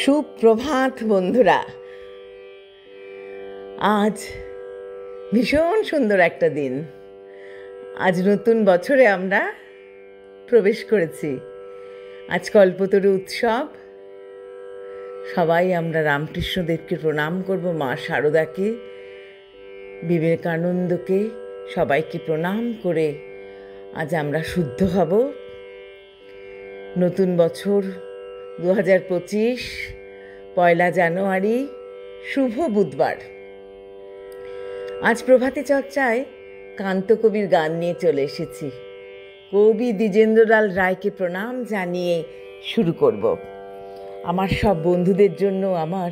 সুপ্রভাত বন্ধুরা। আজ ভীষণ সুন্দর একটা দিন। আজ নতুন বছরে আমরা প্রবেশ করেছি। আজ কল্পতরু উৎসব। সবাই আমরা রামকৃষ্ণদেবকে প্রণাম করব, মা শারদাকে, বিবেকানন্দকে, সবাইকে প্রণাম করে আজ আমরা শুদ্ধ হব। নতুন বছর 2025, 1 জানুয়ারি, শুভ বুধবার। আজ প্রভাতী চর্চায় কান্তকবির গান নিয়ে চলে এসেছি। কবি দ্বিজেন্দ্রলাল রায়কে প্রণাম জানিয়ে শুরু করব। আমার সব বন্ধুদের জন্য আমার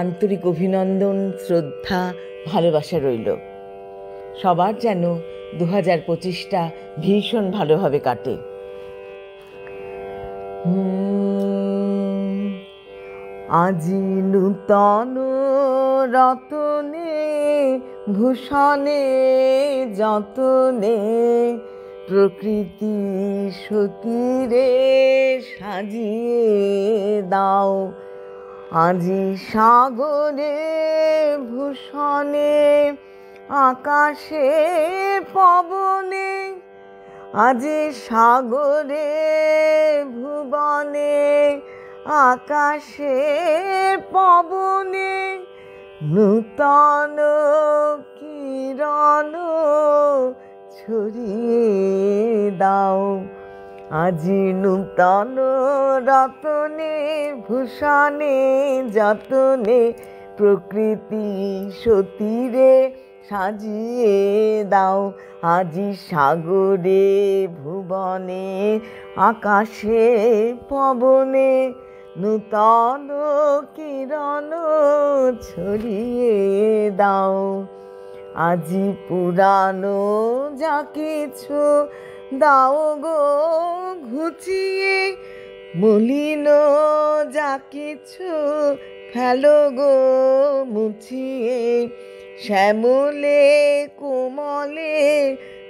আন্তরিক অভিনন্দন, শ্রদ্ধা, ভালোবাসা রইল। সবার যেন 2025টা ভীষণ ভালোভাবে কাটে। আজি নূতন রতনে ভূষণে যতনে প্রকৃতি সতীরে সাজিয়ে দাও। আজি সাগরে ভূষণে আকাশে পবনে, আজি সাগরে ভুবনে আকাশে পবনে নূতন কিরণ ছড়িয়ে দাও। আজি নূতন রতনে ভূষণে যতনে প্রকৃতি সতীরে সাজিয়ে দাও। আজি সাগরে ভুবনে আকাশে পবনে নূতন কিরণ ছড়িয়ে দাও। আজি পুরানো যা কিছু দাও গো ঘুচিয়ে, মলিন যা কিছু ফেলো গো মুছিয়ে। শ্যামলে কোমলে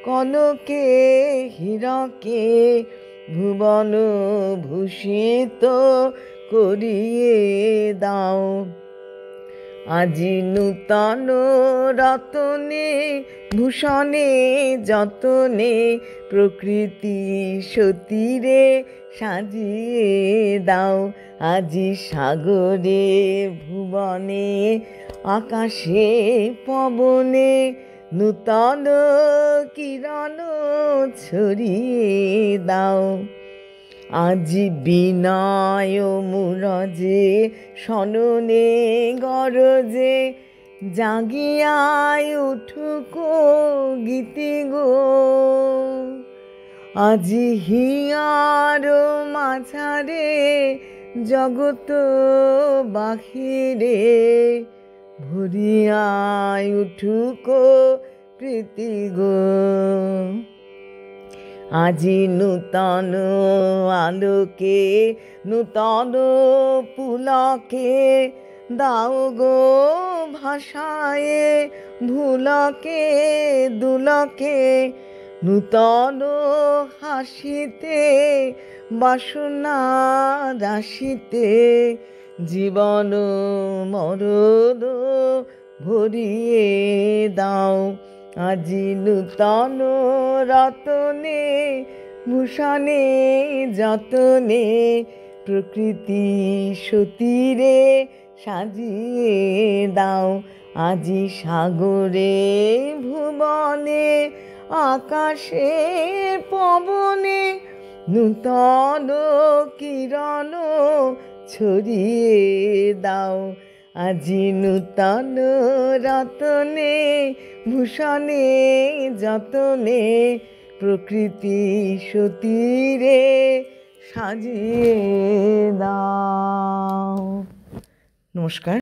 কনকে হীরকে ভুবন ভূষিত করিয়ে দাও। আজি নূতন রতনে ভূষণে যতনে প্রকৃতি সতীরে সাজিয়ে দাও। আজি সাগরে ভুবনে আকাশে পবনে নূতন কিরণ ছড়িয়ে দাও। আজি বিনয় মুরজে সননে গরজে জাগিয়ায় উঠুক গীতি গো। আজি হিয়ার মাঝারে জগত বাহিরে ভরিয়ায় উঠুক প্রীতি গো। আজি নূতন আলোকে নূতন পুলকে দাও গো ভাষায় ভুলকে দুলকে। নূতন হাসিতে বাসনা রাশিতে জীবন মরণ ভরিয়ে দাও। আজি নূতন রতনে ভূষণে যতনে প্রকৃতি সতীরে সাজিয়ে দাও। আজি সাগরে ভুবনে আকাশে পবনে নূতন কিরণ ছড়িয়ে দাও। আজি নূতন রতনে ভূষণে যতনে প্রকৃতি সতীরে সাজিয়ে দাও। নমস্কার।